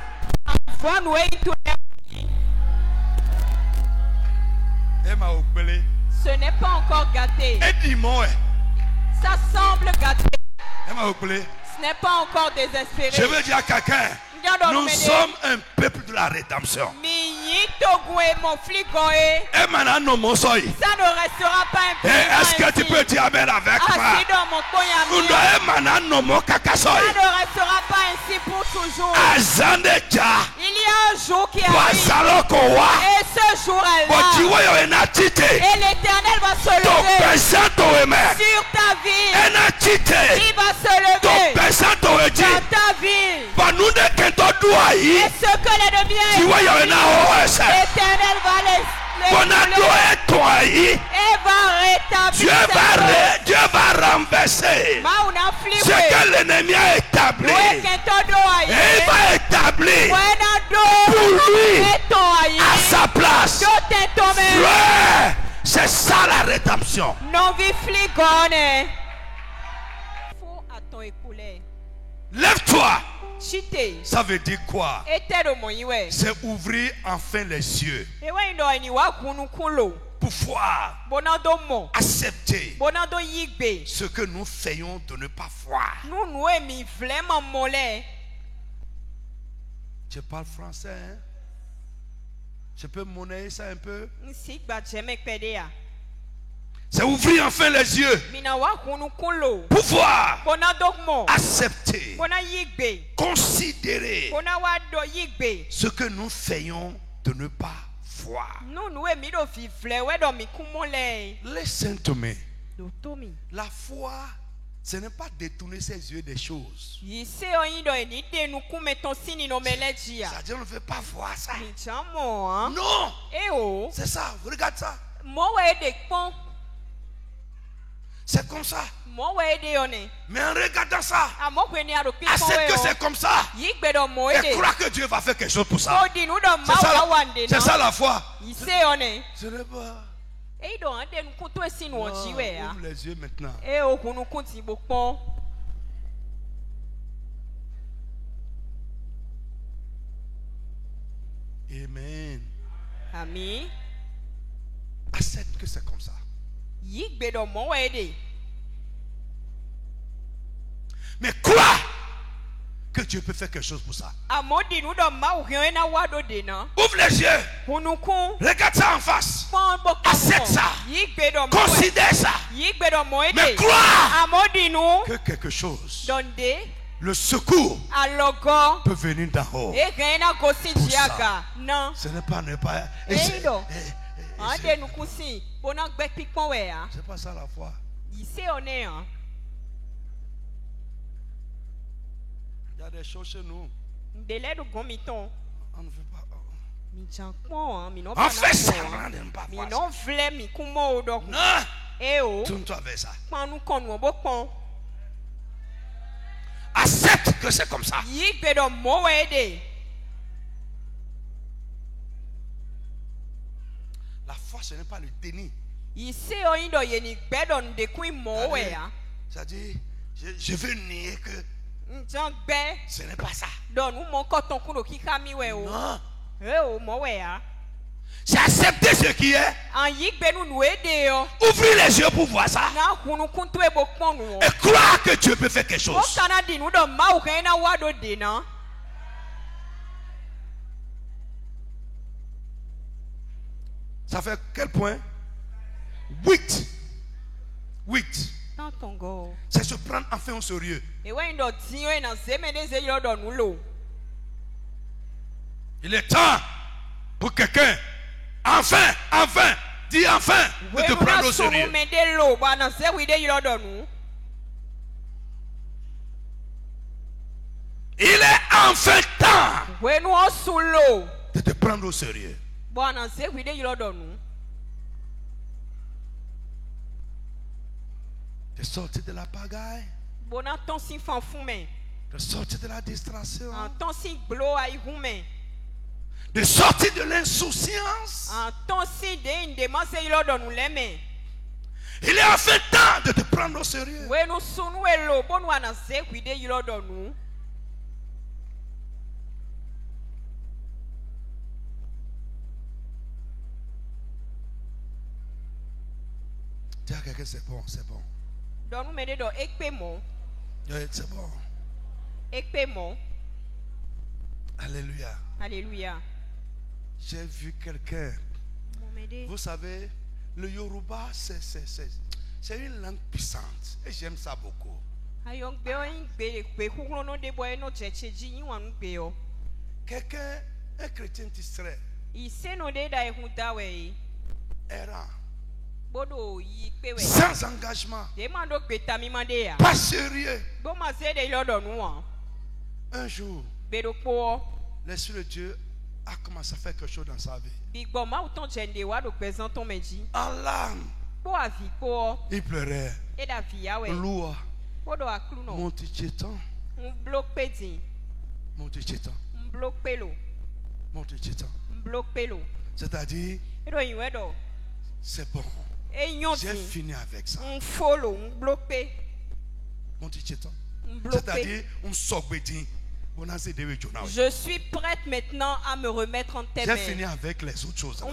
Ce n'est pas encore gâté. Ça semble gâté. Ce n'est pas encore désespéré. Je veux dire à quelqu'un, nous sommes un peuple de la rédemption. Et maintenant, ça ne restera pas un peuple. Est-ce que tu peux dire amen avec moi? Ça ne restera pas ainsi pour toujours. Il y a un jour qui arrive. Et ce jour est là. Et l'Éternel va se lever sur ta vie. Il va se lever Et ce que l'ennemi a tu vois, il y a un AOS. l'Éternel va les et va rétablir. Dieu va renverser ce que l'ennemi a établi. Et il va établir pour lui à sa place. Frère, c'est ça la rédemption. Lève-toi. Ça veut dire quoi? C'est ouvrir enfin les yeux pour voir, accepter ce que nous faisons de ne pas voir. Je parle français, hein? Je peux monnayer ça un peu? C'est ouvrir enfin les yeux pour voir, accepter, considérer ce que nous faisons de ne pas voir. Listen to me. La foi, ce n'est pas détourner ses yeux des choses. C'est-à-dire, on ne veut pas voir ça. Non. C'est ça, regarde ça. C'est comme ça. Mais en regardant ça, accepte que c'est comme ça. Et crois que Dieu va faire quelque chose pour ça. C'est ça la foi. Ce n'est pas. Ouvre les yeux maintenant. Amen. Amen. Accepte que c'est comme ça. Mais crois que Dieu peut faire quelque chose pour ça. Ouvre les yeux. Regarde ça en face. Accepte ça. Considère ça. Mais crois que quelque chose, le secours, peut venir d'en haut. Pour ça. Ce n'est pas ne pas. C'est pas ça la foi. Il y a des choses chez nous. On ne fait pas. On fait semblant de ne pas voir ça. Non. Tourne-toi vers ça. Accepte que c'est comme ça. La foi, ce n'est pas le déni. C'est-à-dire, je veux nier que ce n'est pas ça. Non. C'est accepter ce qui est. Ouvrir les yeux pour voir ça. Et croire que Dieu peut faire quelque chose. Ça fait quel point? 8. C'est se prendre enfin au sérieux. Il est temps pour quelqu'un, enfin, dis enfin, de te prendre au sérieux. Il est enfin temps de te prendre au sérieux. De sortir de la pagaille, de sortir de la distraction, de sortir de l'insouciance. Il est enfin temps de te prendre au sérieux. Dis à quelqu'un, c'est bon. C'est bon. Alléluia. J'ai vu quelqu'un. Vous savez, le Yoruba, c'est une langue puissante. Et j'aime ça beaucoup. Quelqu'un, un chrétien distrait, errant, sans engagement, pas sérieux. Un jour, l'Esprit de Dieu a commencé à faire quelque chose dans sa vie. En larmes, il pleurait. Loua, mon petit temps. C'est-à-dire, c'est bon. J'ai fini avec ça. C'est-à-dire, je suis prête maintenant à me remettre en tes mains. J'ai fini avec les autres choses.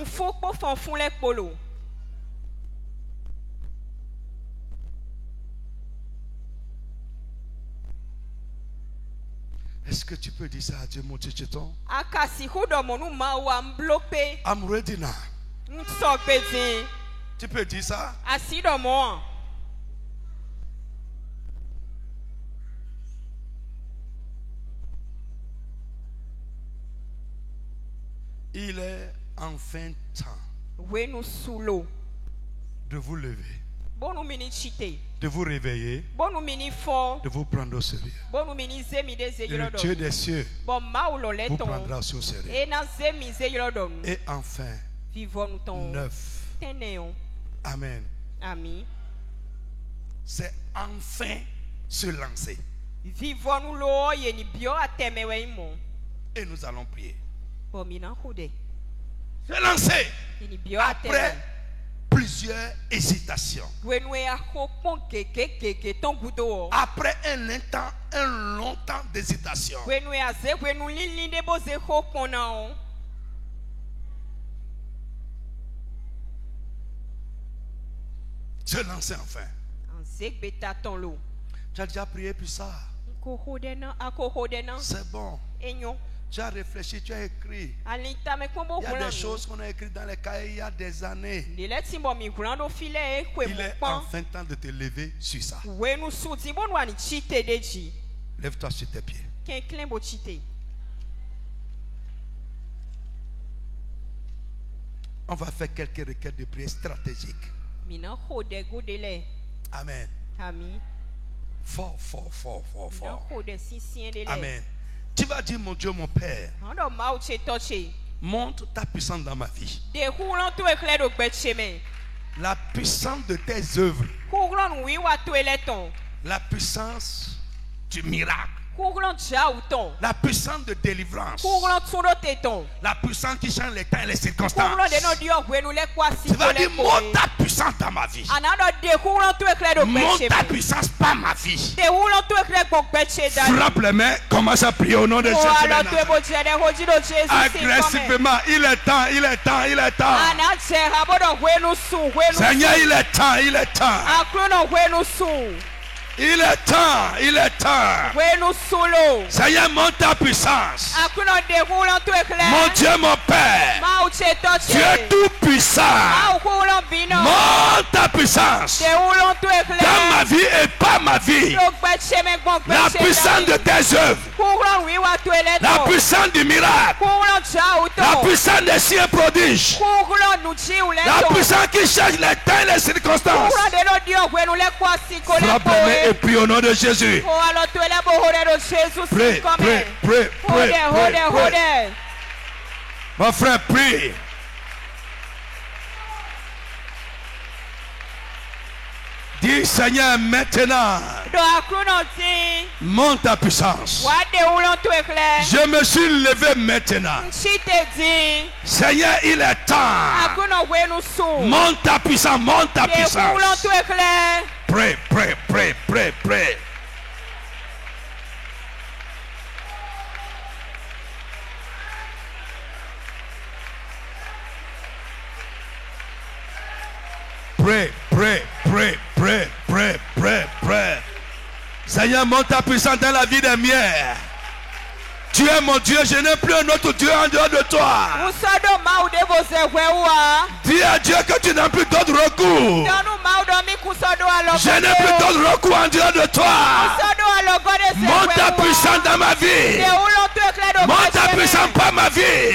Est-ce que tu peux dire ça à Dieu, mon tchéton? I'm ready now. Tu peux dire ça? Il est enfin temps de vous lever, de vous réveiller, de vous prendre au sérieux. Et le Dieu des cieux vous prendra au sérieux. Et enfin, neuf. Amen. C'est enfin se lancer. Et nous allons prier. Se lancer après plusieurs hésitations. Après un long temps d'hésitation. Se lancer enfin. Tu as déjà prié pour ça. C'est bon. Tu as réfléchi, tu as écrit. Il y a des choses qu'on a écrites dans les cahiers il y a des années. Il est enfin temps de te lever sur ça. Lève-toi sur tes pieds. On va faire quelques requêtes de prière stratégiques. Amen. Fort. Amen. Tu vas dire, mon Dieu, mon Père, montre ta puissance dans ma vie. La puissance de tes œuvres. La puissance du miracle. La puissance de délivrance. La puissance qui change les temps et les circonstances. Tu vas dire, montre ta puissance dans ma vie. Montre ta puissance par ma vie. Frappe les mains, commence à prier au nom de Jésus. Agressivement, il est temps. Seigneur, il est temps. Il est temps. Seigneur, monte ta puissance. Mon Dieu, mon Père, tu es tout puissant. Monte ta puissance dans ma vie et pas ma vie. La puissance de tes œuvres. La puissance du miracle. La puissance des signes prodiges. La puissance qui change les temps et les circonstances. Frappe-les et prie au nom de Jésus. Prie. Mon frère, prie. Dis, Seigneur, maintenant, monte ta puissance. Je me suis levé maintenant. Seigneur, il est temps. Monte ta puissance. Prie. Prie. Seigneur, monte ta puissance dans la vie des miens. Tu es mon Dieu, je n'ai plus un autre Dieu en dehors de toi. Dis à Dieu que tu n'as plus d'autre recours. Je n'ai plus d'autre recours en dehors de toi. Monte ta puissance dans ma vie. Monte ta puissance par ma vie.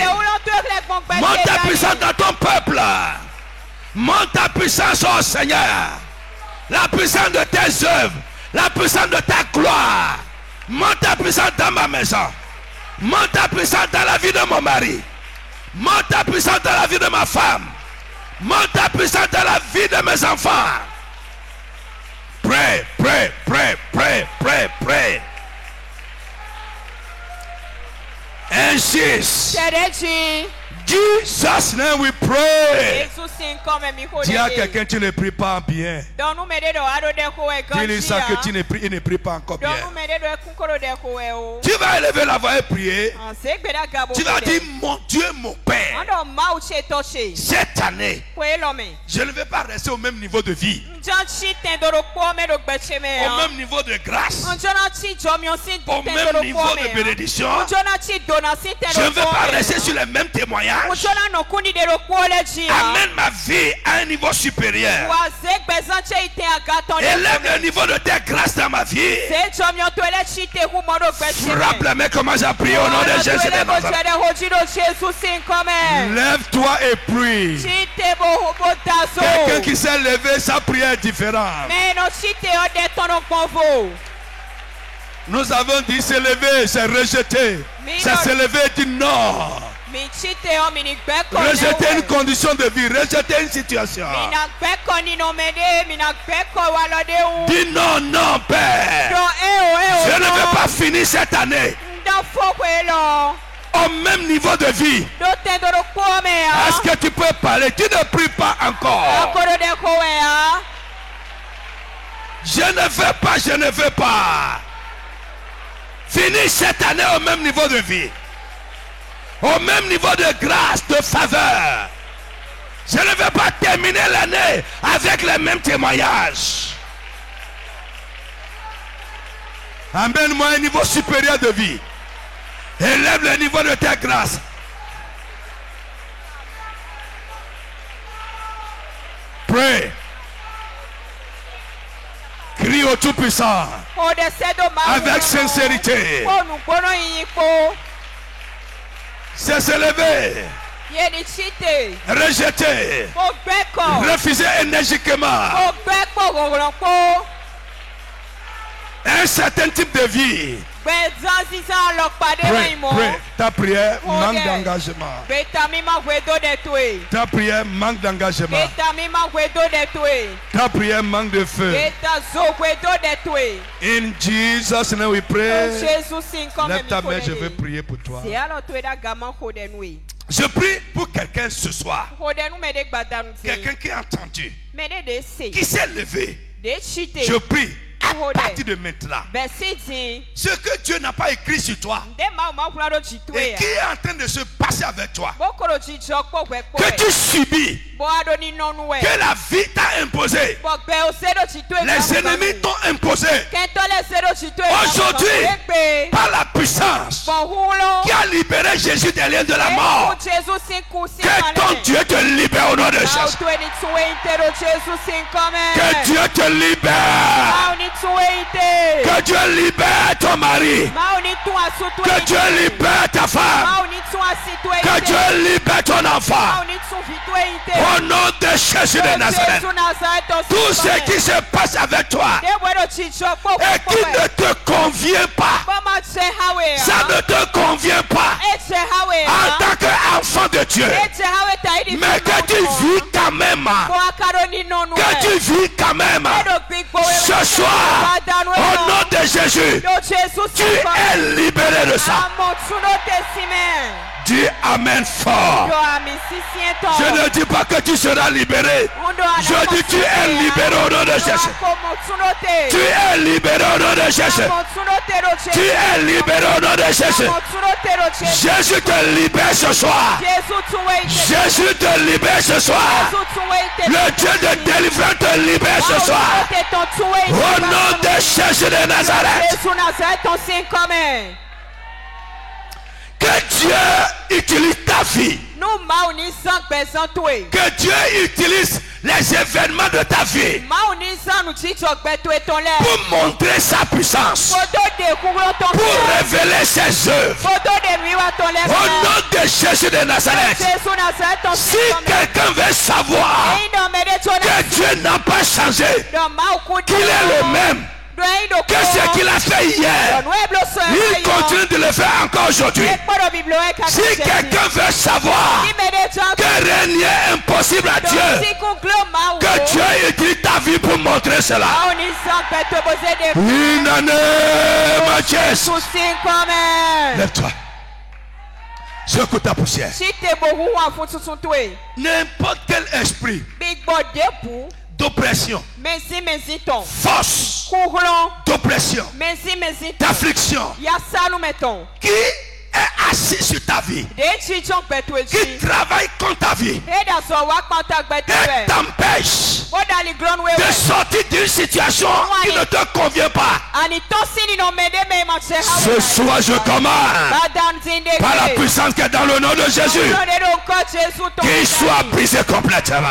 Monte ta puissance dans ton peuple. Monte ta puissance, oh Seigneur. La puissance de tes œuvres. La puissance de ta gloire. Monte ta puissance dans ma maison. Monte ta puissance dans la vie de mon mari. Monte ta puissance dans la vie de ma femme. Monte ta puissance dans la vie de mes enfants. Pray, pray, pray, pray, pray, pray. Insiste. Jesus name we pray. Dis à quelqu'un, tu ne pries pas bien. Dis-lui ça que tu ne pries, il ne prie pas encore bien. Tu vas élever la voix et prier. Tu vas dire, mon Dieu, mon Père, cette année, je ne vais pas rester au même niveau de vie, au même niveau de grâce, au même niveau de bénédiction. Je ne vais pas rester sur les mêmes témoignages. Amène ma vie à un niveau supérieur. Élève le niveau de tes grâces dans ma vie. Frappe la main comme j'ai prié au nom de Jésus de Nazareth. Lève-toi et prie. Quelqu'un qui s'est levé, sa prière est différente. Nous avons dit se lever, c'est rejeter. C'est se lever et dire non. Rejeter une condition de vie, rejeter une situation. Dis non, non, Père. Je ne vais pas finir cette année au même niveau de vie. Est-ce que tu peux parler? Tu ne pries pas encore. Je ne veux pas, je ne veux pas. Finis cette année au même niveau de vie, au même niveau de grâce, de faveur. Je ne veux pas terminer l'année avec les mêmes témoignages. Amène-moi un niveau supérieur de vie. Élève le niveau de ta grâce. Pray. Crie au Tout-Puissant avec sincérité. C'est se lever, rejeter, refuser énergiquement un certain type de vie. Pray, ta prière manque d'engagement. Ta prière manque d'engagement. Ta prière manque de feu. In Jesus name we pray. Lève ta main, je veux prier pour toi. Je prie pour quelqu'un ce soir. Quelqu'un qui a entendu, qui s'est levé. Je prie. À partir de maintenant, ce que Dieu n'a pas écrit sur toi et qui est en train de se passer avec toi, que tu subis, que la vie t'a imposé, les ennemis t'ont imposé, aujourd'hui, par la puissance qui a libéré Jésus des liens de la mort, que ton Dieu te libère au nom de Jésus. Que Dieu te libère. Que Dieu libère ton mari. Que Dieu libère ta femme. Que Dieu libère ton enfant. Au nom de Jésus de Nazareth. Tout ce qui se passe avec toi et qui ne te convient pas, ça ne te convient pas en tant qu'enfant de Dieu. Mais que tu vis quand même. Que tu vis quand même. Ce soir, au nom de Jésus, tu es libéré de ça. Dis Amen fort. Je ne dis pas que tu seras libéré. Je dis tu es libéré au nom de Jésus. Tu es libéré au nom de Jésus. Tu es libéré au nom de Jésus. Jésus te libère ce soir. Jésus te libère ce soir. Le Dieu de délivrance te libère ce soir. Au nom de Jésus de Nazareth. Que Dieu utilise ta vie. Que Dieu utilise les événements de ta vie pour montrer sa puissance, pour révéler ses œuvres. Au nom de Jésus de Nazareth. Si quelqu'un veut savoir que Dieu n'a pas changé, qu'il est le même que ce qu'il a fait hier, il continue de le faire encore aujourd'hui. Si quelqu'un veut savoir que rien n'est impossible à Dieu, que Dieu utilise ta vie pour montrer cela. In the name of Jesus. Lève-toi. Secoue ta poussière. N'importe quel esprit d'oppression, force d'oppression, d'affliction qui est assis sur ta vie, qui travaille contre ta vie et t'empêche de sortir d'une situation qui ne te convient pas. Ce soir je commande par la puissance qui est dans le nom de Jésus qu'il soit brisé complètement.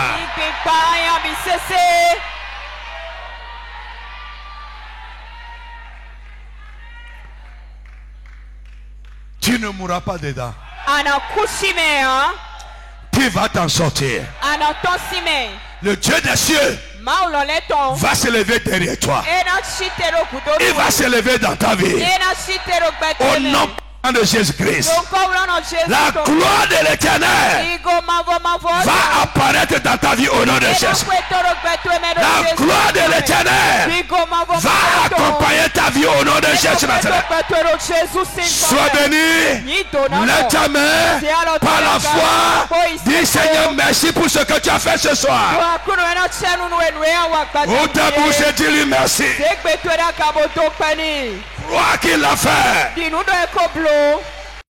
Tu ne mourras pas dedans. Tu vas t'en sortir. Le Dieu des cieux va se lever derrière toi. Il va se lever dans ta vie. Au nom de Jésus-Christ, la gloire de l'Éternel va apparaître dans ta vie au nom de Jésus. La gloire de l'Éternel va accompagner ta vie au nom de Jésus. Sois béni. Lève ta main par la foi. Dis Seigneur, merci pour ce que tu as fait ce soir. Ouvre ta bouche et dis-lui merci. Crois qu'il l'a fait.